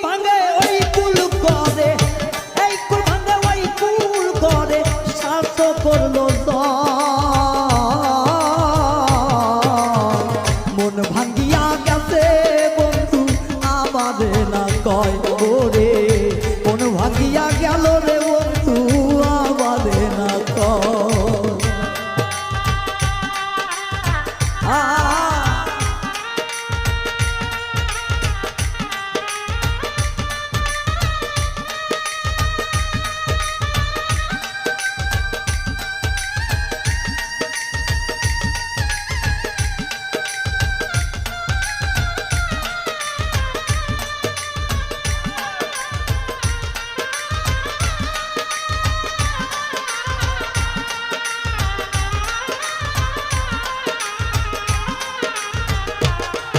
ভাঙে ওই কুল করে, এই কুল ভাঙে ওই কুল করে, শ্বাস করলো মন ভাঙ্গিয়া গেছে